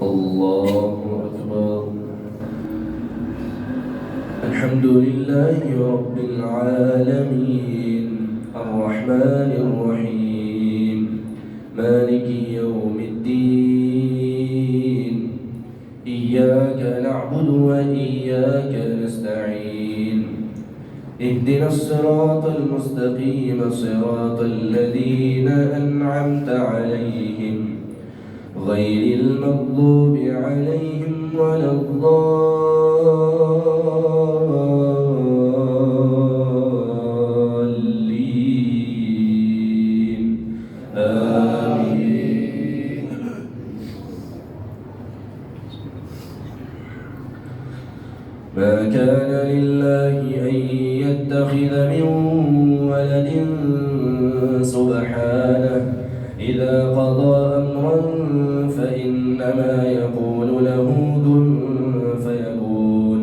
الله أكبر. الحمد لله رب العالمين الرحمن الرحيم مالك يوم الدين إياك نعبد وإياك نستعين اهدنا الصراط المستقيم صراط الذين أنعمت عليهم غير المغضوب عليهم ولا الضالين آمين. ما كان لله أن يتخذ من ولد سبحانه إذا قضى أمرا فإنما يقول له كن فيكون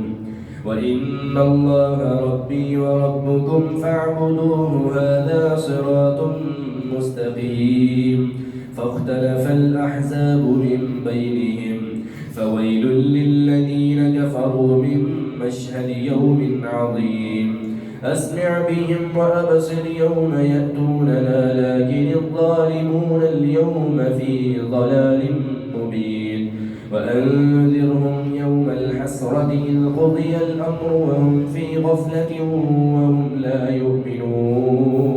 وإن الله ربي وربكم فاعبدوه هذا صراط مستقيم. فاختلف الأحزاب من بينهم فويل للذين كفروا من مشهد يوم عظيم. أسمع بهم وأبصر يوم يأتوننا لكن الظالمون اليوم في ضلال مبين. وأنذرهم يوم الحسرة إذ قضي الأمر وهم في غفلة وهم لا يؤمنون.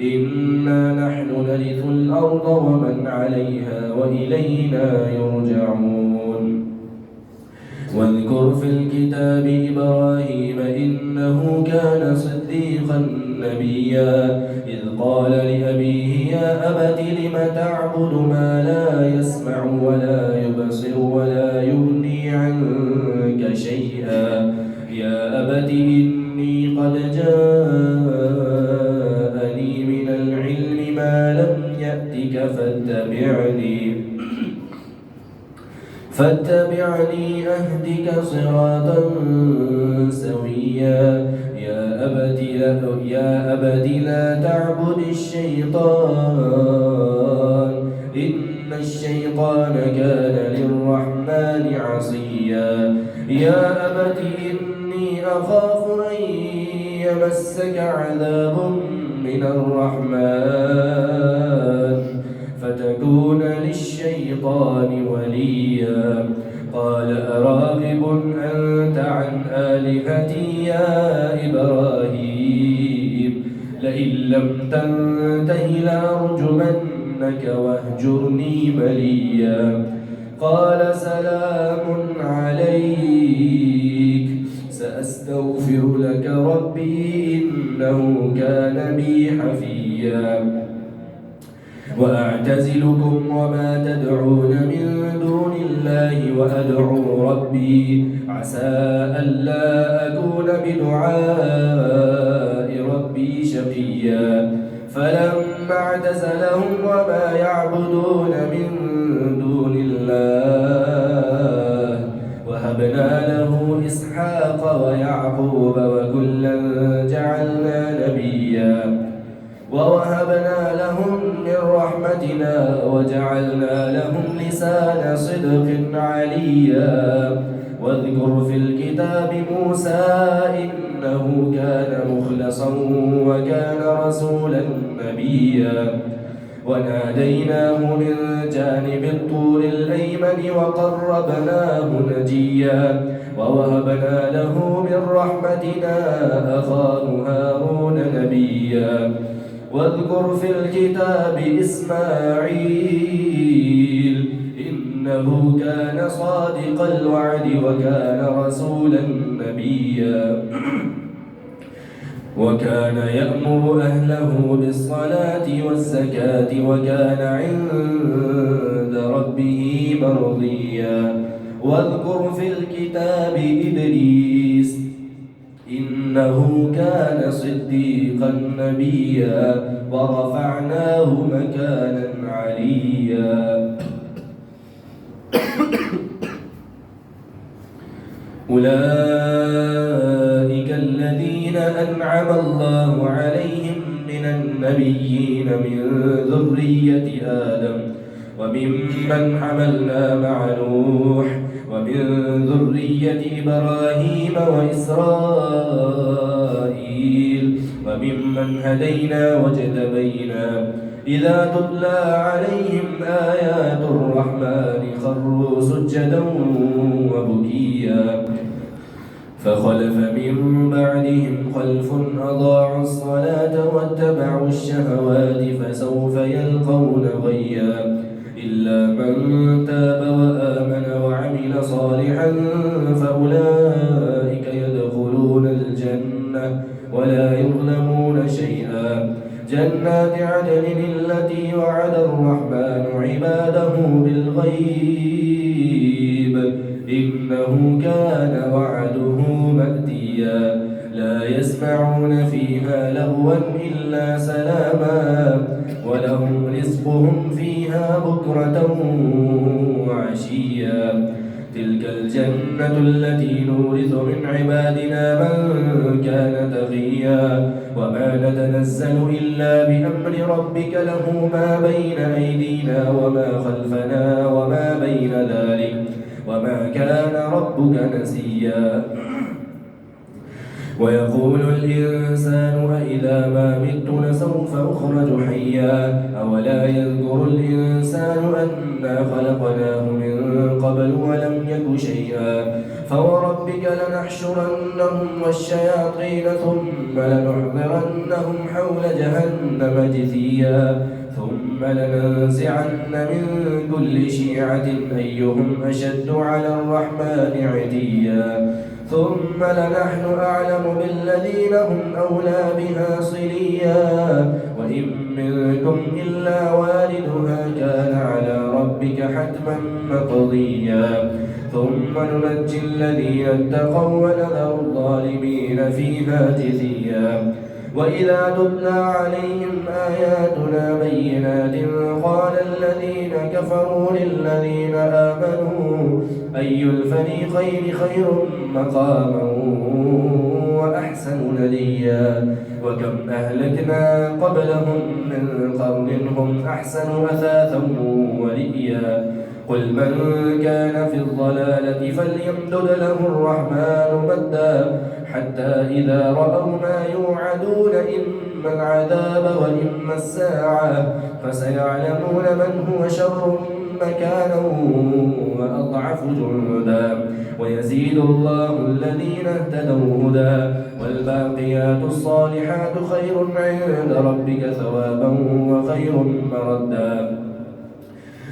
إنا نحن نرث الأرض ومن عليها وإلينا يرجعون. واذكر في الكتاب إبراهيم إنه كان صديقا نبيا إذ قال لأبيه يا أبت لم تعبد ما لا يسمع ولا يبصر ولا يغني عنك شيئا يا أبت إني قد جاءني من العلم ما لم يأتك فاتبعني أهدك صراطا سويا. يا أبت لا تعبد الشيطان إن الشيطان كان للرحمن عصيا. يا أبت إني أخاف أن يمسك عذاب من الرحمن فتكون للشيطان وليا. قال أراغب أنت عن آلهتي يا إبراهيم لئن لم تنته لأرجمنك واهجرني مليا. قال سلام عليك سأستغفر لك ربي إنه كان بي حفيا. وأعتزلكم وما تدعون من دون الله وأدعو ربي عسى ألا أكون بدعاء ربي شقيا. فلما اعتزلهم وما يعبدون من دون الله وهبنا له إسحاق ويعقوب وكلا جعلنا نبيا. ووهبنا لهم من رحمتنا وجعلنا لهم لسان صدق عليا. واذكر في الكتاب موسى إنه كان مخلصا وكان رسولا نبيا. وناديناه من جانب الطور الأيمن وقربناه نجيا. ووهبنا له من رحمتنا أخاه هارون نبيا. واذكر في الكتاب إسماعيل إنه كان صادق الوعد وكان رسولا نبيا. وكان يأمر أهله بالصلاة والزكاة وكان عند ربه مرضيا. واذكر في الكتاب إدريس إنه كان صديقا نبيا ورفعناه مكانا عليا. أولئك الذين أنعم الله عليهم من النبيين من ذرية آدم وممن حملنا مع نوح ومن ذرية إبراهيم وإسرائيل وممن هدينا واجتبينا إذا تتلى عليهم آيات الرحمن خروا سجدا وبكيا فخلف من بعدهم خلف أضاعوا الصلاة واتبعوا الشهوات فسوف يلقون غيا إلا من تاب وآمن وعمل صالحا فأولئك يدخلون الجنة ولا يظلمون شيئا جنات عدن التي وعد الرحمن عباده بالغيب إنه كان وعده مأتيا لا يسمعون فيها لغوا إلا سلاما ولهم رزقهم فيها بكرة وعشيا تلك الجنة التي نورث من عبادنا من كان تقيا وما نتنزل إلا بأمر ربك له ما بين أيدينا وما خلفنا وما بين ذلك وما كان ربك نسيا ويقول الإنسان أإذا ما مت لسوف أخرج حيا أولا يذكر الإنسان أنا خلقناه من قبل ولم يك شيئا فوربك لنحشرنهم والشياطين ثم لنحضرنهم حول جهنم جثيا ثم لننزعن من كل شيعة أيهم أشد على الرحمن عتيا ثم لنحن أعلم بالذين هم أولى بها صليا وإن منكم إلا واردها كان على ربك حتما مقضيا ثم ننجي الذين اتقوا ونذر الظالمين فيها جثيا وإذا تتلى عليهم آياتنا بينات قال الذين كفروا للذين آمنوا أي الفريقين خير مقاما وأحسن نديا وكم أهلكنا قبلهم من قرن هم أحسن أثاثا ورئيا قل من كان في الضلالة فليمدد له الرحمن مدا حتى إذا رأوا ما يوعدون إما العذاب وإما الساعة فسيعلمون من هو شر مكانا وأضعف جندا ويزيد الله الذين اهتدوا هدى والباقيات الصالحات خير عند ربك ثوابا وخير مردا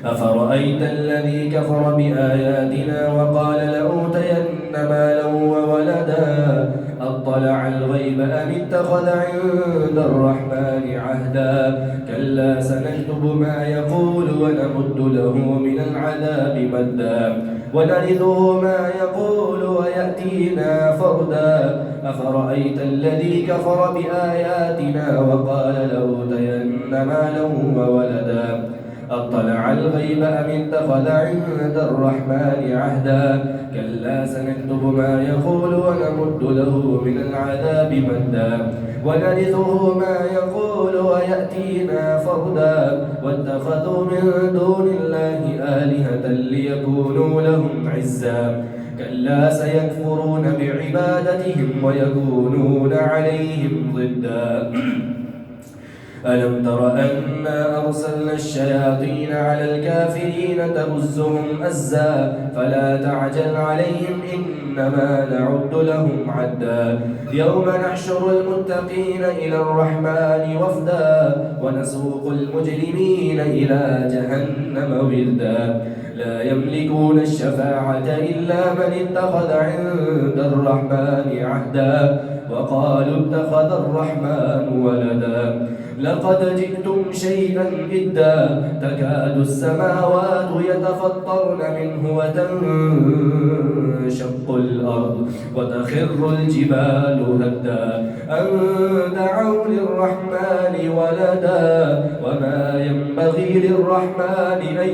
أفرأيت الذي كفر بآياتنا وقال لأوتين مالا وولدا أطلع الغيب أم اتخذ عند الرحمن عهدا كلا سنكتب ما يقول ونمد له من العذاب مدا ونرثه ما يقول ويأتينا فردا أفرأيت الذي كفر بآياتنا وقال لأوتين مالا وولدا أطلع الغيب أم اتخذ عند الرحمن عهدا كلا سنكتب ما يقول ونمد له من العذاب مدا ونرثه ما يقول ويأتينا فردا واتخذوا من دون الله آلهة ليكونوا لهم عزا كلا سيكفرون بعبادتهم ويكونون عليهم ضدا ألم تر أنا أرسلنا الشياطين على الكافرين تؤزهم أزا فلا تعجل عليهم إنما نعد لهم عدا يوم نحشر المتقين إلى الرحمن وفدا ونسوق المجرمين إلى جهنم وردا لا يملكون الشفاعة إلا من اتخذ عند الرحمن عهدا وقالوا اتخذ الرحمن ولدا لقد جئتم شيئا إدا تكاد السماوات يتفطرن منه وتنشق الأرض وتخر الجبال هدا أن دعوا للرحمن ولدا وما ينبغي للرحمن أن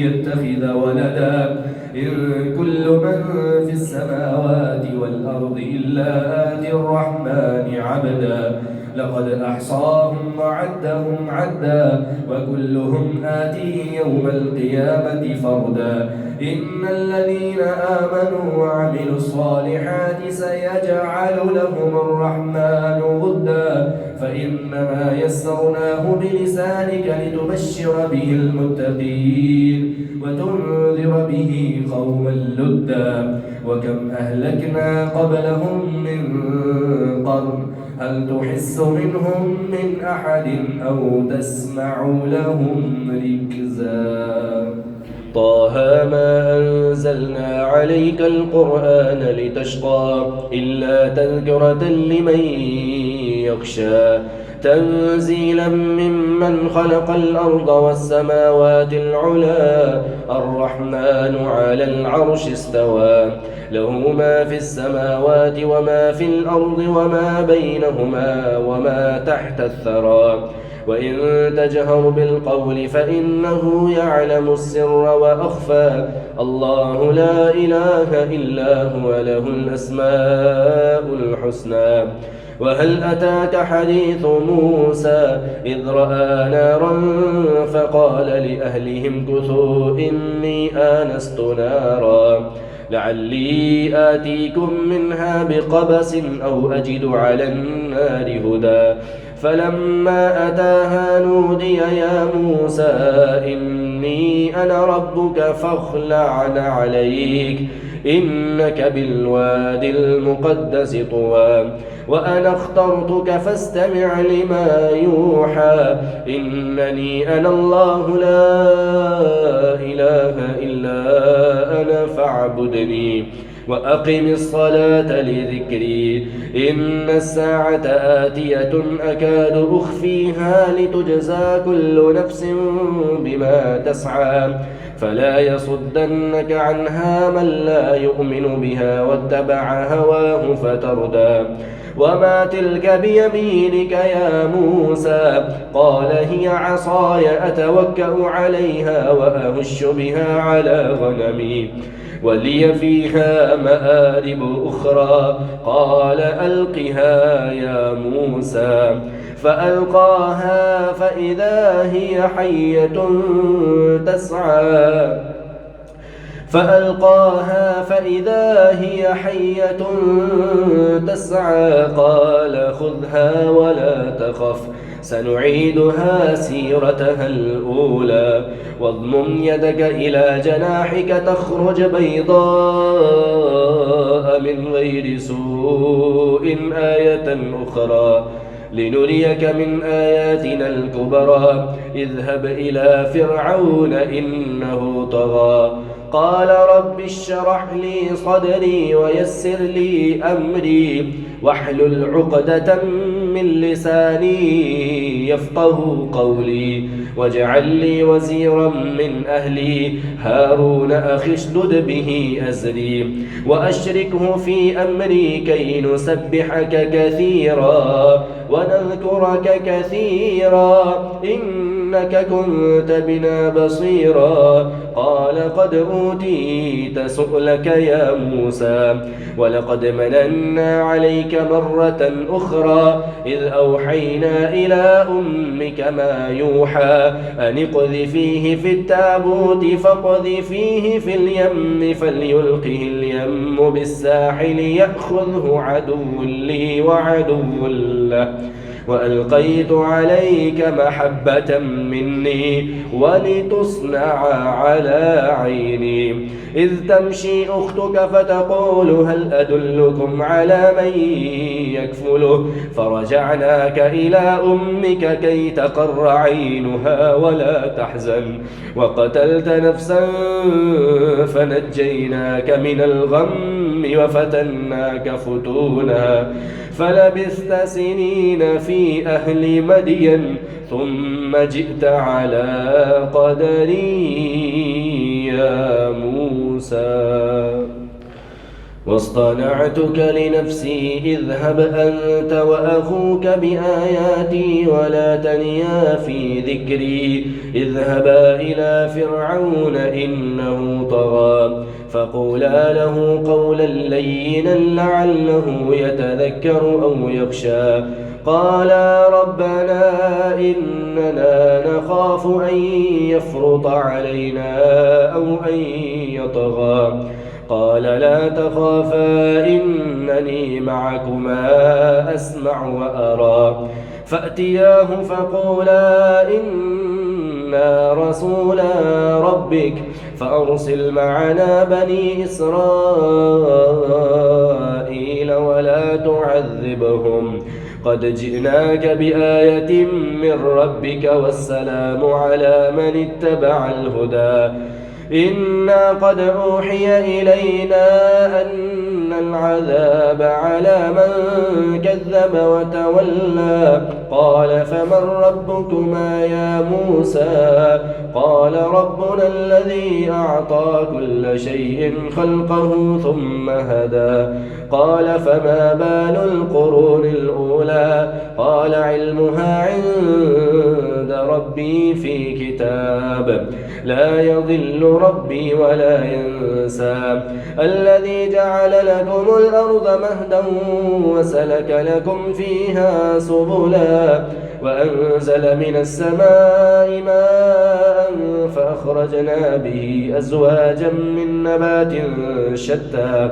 يتخذ ولدا إن كل من في السماوات والأرض إلا آتي الرحمن عبدا لقد أحصاهم وعدهم عدا وكلهم آتيه يوم القيامة فردا إن الذين آمنوا وعملوا الصالحات سيجعل لهم الرحمن ودا فإنما يسرناه بلسانك لتبشر به المتقين وتنذر به قوما لدا وكم أهلكنا قبلهم من قرن هل تحس منهم من أحد أو تسمع لهم ركزا طه ما أنزلنا عليك القرآن لتشقى إلا تذكرة لمن يخشى تنزيلا ممن خلق الأرض والسماوات العلا الرحمن على العرش استوى له ما في السماوات وما في الأرض وما بينهما وما تحت الثرى وإن تجهر بالقول فإنه يعلم السر وأخفى الله لا إله إلا هو له الأسماء الحسنى وهل أتاك حديث موسى إذ رأى نارا فقال لأهلهم كثوا إني آنست نارا لعلي آتيكم منها بقبس أو أجد على النار هدى فلما أتاها نودي يا موسى إني أنا ربك فاخلع عليك إنك بالوادي المقدس طوى وأنا اخترتك فاستمع لما يوحى إنني أنا الله لا إله إلا أنا فاعبدني وأقم الصلاة لذكري إن الساعة آتية أكاد أخفيها لتجزى كل نفس بما تسعى فلا يصدنك عنها من لا يؤمن بها واتبع هواه فتردى وما تلك بيمينك يا موسى قال هي عصاي أتوكأ عليها وأهش بها على غنمي ولي فيها مآرب أخرى قال ألقها يا موسى فألقاها فإذا هي حية تسعى قال خذها ولا تخف سنعيدها سيرتها الأولى واضمم يدك إلى جناحك تخرج بيضاء من غير سوء آية أخرى لنريك من آياتنا الكبرى اذهب إلى فرعون إنه طغى قال رب اشرح لي صدري ويسر لي أمري واحلل عقدة من لساني يفقه قولي واجعل لي وزيرا من أهلي هارون أخي اشدد به أزري وأشركه في أمري كي نسبحك كثيرا ونذكرك كثيرا إنك كنت بنا بصيرا قال قد أوتيت سؤلك يا موسى ولقد مننا عليك مرة أخرى إذ أوحينا إلى أمك ما يوحى أن اقذفيه في التابوت فاقذفيه في اليم فليلقه اليم بالساحل يأخذه عدو لي وعدو له وألقيت عليك محبة مني ولتصنع على عيني إذ تمشي أختك فتقول هل أدلكم على من يكفله فرجعناك إلى أمك كي تقر عينها ولا تحزن وقتلت نفسا فنجيناك من الغم وفتناك فتونا فلبثت سنين في أهل مدين ثم جئت على قدري يا موسى واصطنعتك لنفسي اذهب أنت وأخوك بآياتي ولا تنيا في ذكري اذهبا إلى فرعون إنه طغى فقولا له قولا لينا لعله يتذكر أو يخشى قالا ربنا إننا نخاف أن يفرط علينا أو أن يطغى قال لا تخافا إنني معكما أسمع وأرى فأتياه فقولا إنا رسولا ربك فأرسل معنا بني إسرائيل ولا تعذبهم قد جئناك بآية من ربك والسلام على من اتبع الهدى إنا قد أوحي إلينا أن العذاب على من كذب وتولى قال فمن ربكما يا موسى قال ربنا الذي أعطى كل شيء خلقه ثم هدى قال فما بال القرون الأولى قال علمها عند ربي في كتاب لا يضل ربي ولا ينسى الذي جعل لكم الأرض مهدا وسلك لكم فيها سبلا وأنزل من السماء ماء فأخرجنا به أزواجا من نبات شتى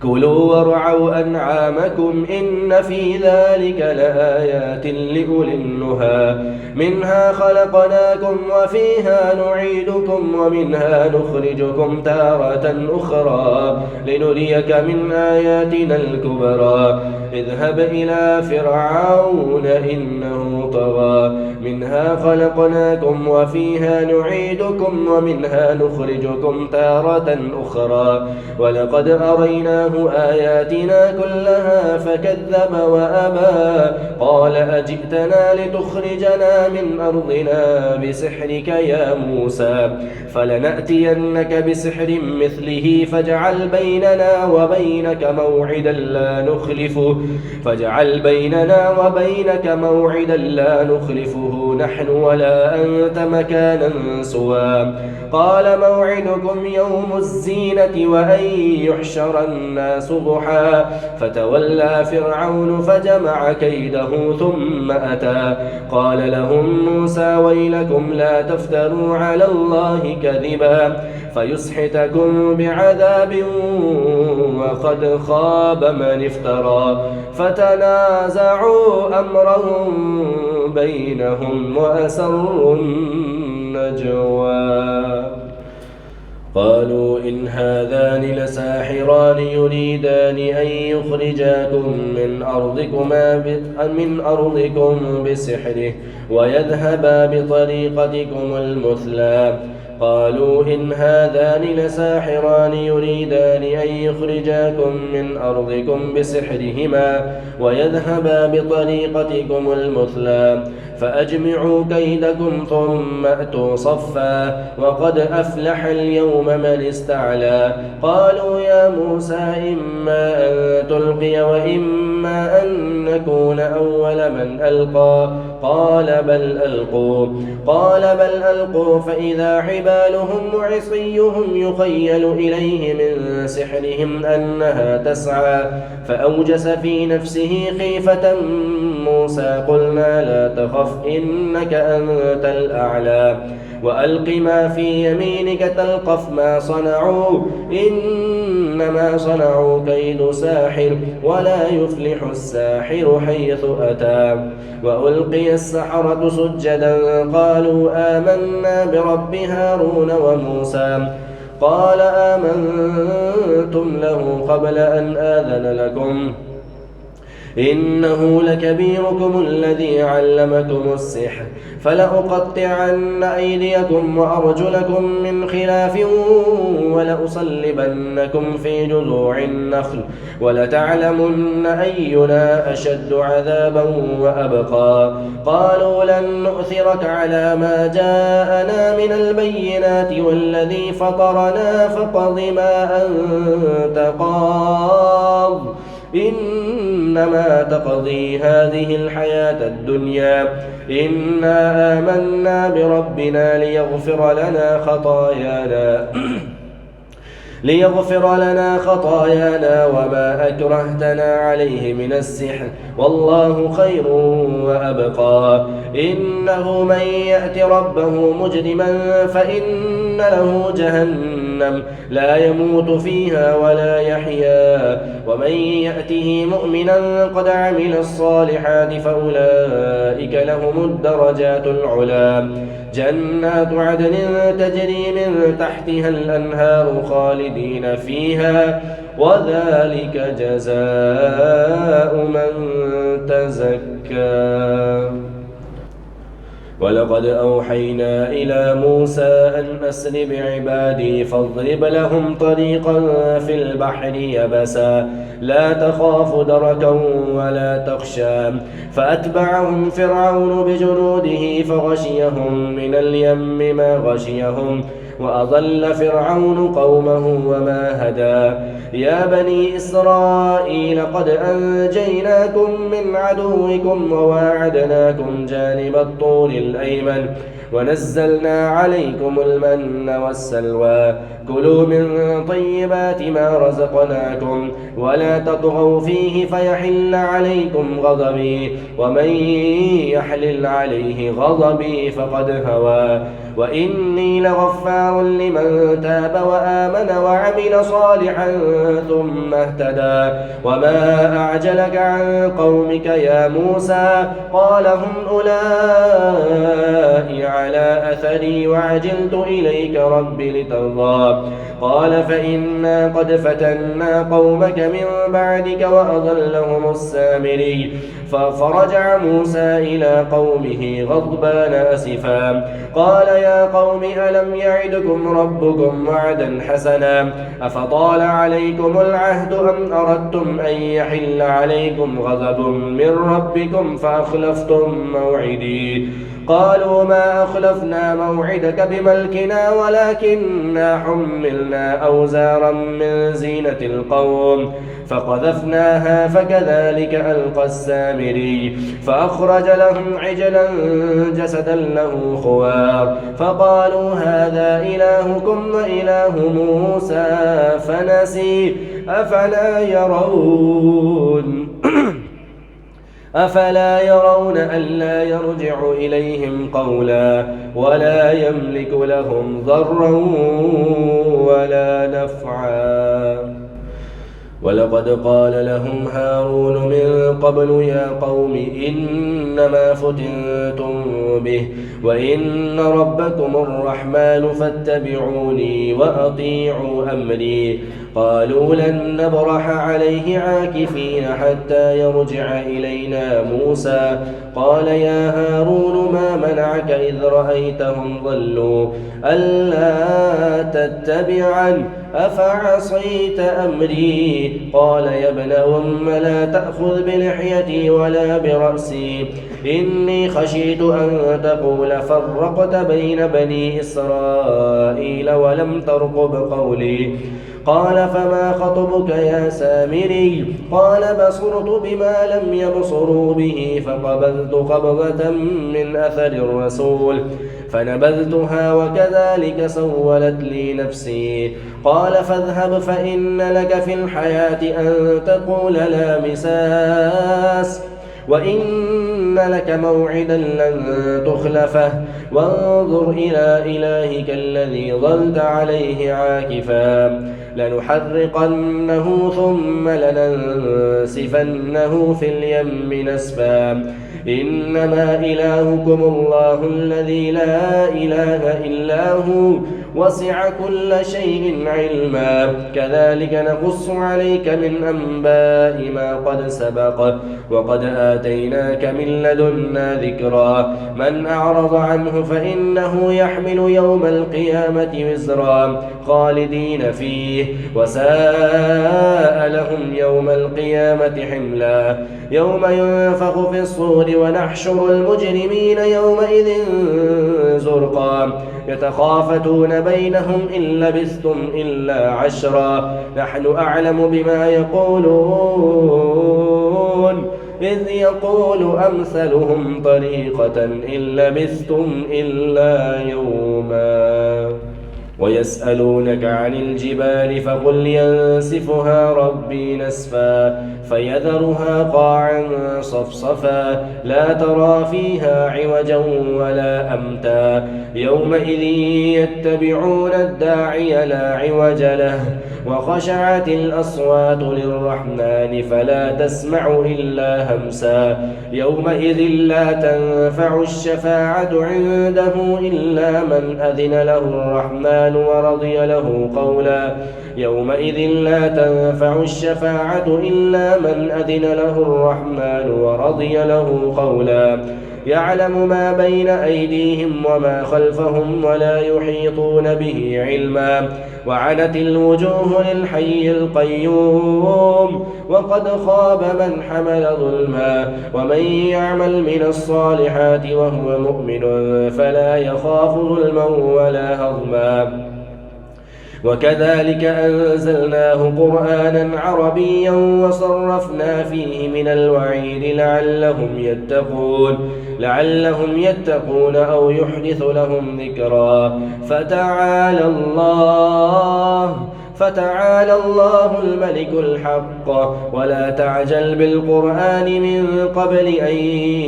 كلوا وارعوا أنعامكم إن في ذلك لآيات لأولي النهى منها خلقناكم وفيها نعيدكم ومنها نخرجكم تارة أخرى لنريك من آياتنا الكبرى اذهب إلى فرعون إنه طغى منها خلقناكم وفيها نعيدكم ومنها نخرجكم تارة أخرى ولقد أريناه آياتنا كلها فكذب وأبى قال أجئتنا لتخرجنا من أرضنا بسحرك يا موسى فلنأتينك بسحر مثله فاجعل بيننا وبينك موعدا لا نخلفه نحن ولا أنت مكانا سوى قال موعدكم يوم الزينة وأن يحشر الناس ضحى فتولى فرعون فجمع كيده ثم أتى قال لهم موسى ويلكم لا تفتروا على الله كذبا فيسحتكم بعذاب وقد خاب من افترى فتنازعوا أمرهم بينهم وأسروا النجوى قالوا إن هذان لساحران يريدان أن يخرجاكم من أرضكم بسحره ويذهبا بطريقتكم المثلى قالوا إن هذان لساحران يريدان أن يخرجاكم من أرضكم بسحرهما ويذهبا بطريقتكم المثلى فأجمعوا كيدكم ثم أتوا صفا وقد أفلح اليوم من استعلى قالوا يا موسى إما أن تلقي وإما أن نكون أول من ألقى قال بل ألقوا فإذا حبالهم وعصيهم يخيل إليه من سحرهم أنها تسعى فأوجس في نفسه خيفة موسى قلنا لا تخف إنك أنت الأعلى وألق ما في يمينك تلقف ما صنعوا إنما صنعوا كيد ساحر ولا يفلح الساحر حيث أتى وألقي السحرة سجدا قالوا آمنا برب هارون وموسى قال آمنتم له قبل أن آذن لكم إنه لكبيركم الذي علمكم السحر فلأقطعن أيديكم وأرجلكم من خلاف ولأصلبنكم في جذوع النخل ولتعلمن أينا أشد عذابا وأبقى قالوا لن نؤثرك على ما جاءنا من البينات والذي فطرنا فاقض ما أنت قاض إنما تقضي هذه الحياة الدنيا إنا آمنا بربنا ليغفر لنا خطايانا وما أكرهتنا عليه من السحر والله خير وأبقى إنه من يأت ربه مجرما فإن له جهنم لا يموت فيها ولا يحيا ومن يأته مؤمنا قد عمل الصالحات فأولئك لهم الدرجات العلى جنات عدن تجري من تحتها الأنهار خالدين فيها وذلك جزاء من تزكى ولقد أوحينا إلى موسى أن أسر بعبادي فاضرب لهم طريقا في البحر يبسا لا تخاف دركا ولا تخشى فأتبعهم فرعون بجنوده فغشيهم من اليم ما غشيهم وأضل فرعون قومه وما هدى يا بني إسرائيل قد أنجيناكم من عدوكم وواعدناكم جانب الطور الأيمن ونزلنا عليكم المن والسلوى كلوا من طيبات ما رزقناكم ولا تطغوا فيه فيحل عليكم غضبي ومن يحلل عليه غضبي فقد هوى وإني لغفار لمن تاب وآمن وعمل صالحا ثم اهتدى وما أعجلك عن قومك يا موسى قال هم أولئك على أثري وعجلت إليك رب لترضى قال فإنا قد فتنا قومك من بعدك وأضلهم السامري فرجع موسى إلى قومه غضبان أسفا قال يا قوم ألم يعدكم ربكم وعدا حسنا أفطال عليكم العهد أم أردتم أن يحل عليكم غضب من ربكم فأخلفتم موعدي قالوا ما أخلفنا موعدك بملكنا ولكننا حملنا أوزارا من زينة القوم فقذفناها فكذلك ألقى السامري فأخرج لهم عجلا جسدا له خوار فقالوا هذا إلهكم وإله موسى فنسي أفلا يرون ألا يرجع إليهم قولا ولا يملك لهم ضرا ولا نفعا ولقد قال لهم هارون من قبل يا قوم إنما فتنتم به وإن ربكم الرحمن فاتبعوني وأطيعوا أمري قالوا لن نبرح عليه عاكفين حتى يرجع إلينا موسى قال يا هارون ما منعك إذ رأيتهم ضلوا ألا تتبعن أفعصيت أمري قال يا ابن أم لا تأخذ بلحيتي ولا برأسي إني خشيت أن تقول فرقت بين بني إسرائيل ولم ترقب قولي قال فما خطبك يا سامري قال بصرت بما لم يبصروا به فقبضت قبضة من أثر الرسول فنبذتها وكذلك سولت لي نفسي قال فاذهب فإن لك في الحياة أن تقول لا مساس وإن لك موعدا لن تخلفه وانظر إلى إلهك الذي ظلت عليه عاكفا لنحرقنه ثم لننسفنه في اليم نسفا إنما إلهكم الله الذي لا إله إلا هو وسع كل شيء علما كذلك نقص عليك من أنباء ما قد سبق وقد آتيناك من لدنا ذكرا من أعرض عنه فإنه يحمل يوم القيامة وزرا خالدين فيه وساء لهم يوم القيامة حملا يوم ينفخ في الصور ونحشر المجرمين يومئذ زرقا يتخافتون بينهم إن لبثتم إلا عشرا نحن أعلم بما يقولون إذ يقول أمثلهم طريقة إن لبثتم إلا يوما ويسألونك عن الجبال فقل ينسفها ربي نسفا فيذرها قاعا صفصفا لا ترى فيها عوجا ولا أمتا يومئذ يتبعون الداعي لا عوج له وخشعت الأصوات للرحمن فلا تسمع إلا همسا يومئذ لا تنفع الشفاعة عنده إلا من أذن له الرحمن ورضي له قولا يومئذ لا تنفع الشفاعة إلا من أذن له الرحمن ورضي له قولا يعلم ما بين أيديهم وما خلفهم ولا يحيطون به علما وعنت الوجوه للحي القيوم وقد خاب من حمل ظلما ومن يعمل من الصالحات وهو مؤمن فلا يخاف ظلما ولا هضما وكذلك أنزلناه قرآنا عربيا وصرفنا فيه من الوعيد لعلهم يتقون أو يحدث لهم ذكرا فتعالى الله الملك الحق ولا تعجل بالقرآن من قبل أن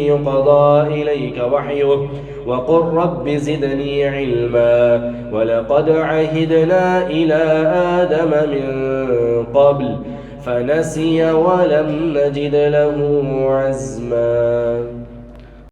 يقضى إليك وحيه وقل رب زدني علما ولقد عهدنا إلى آدم من قبل فنسي ولم نجد له عزما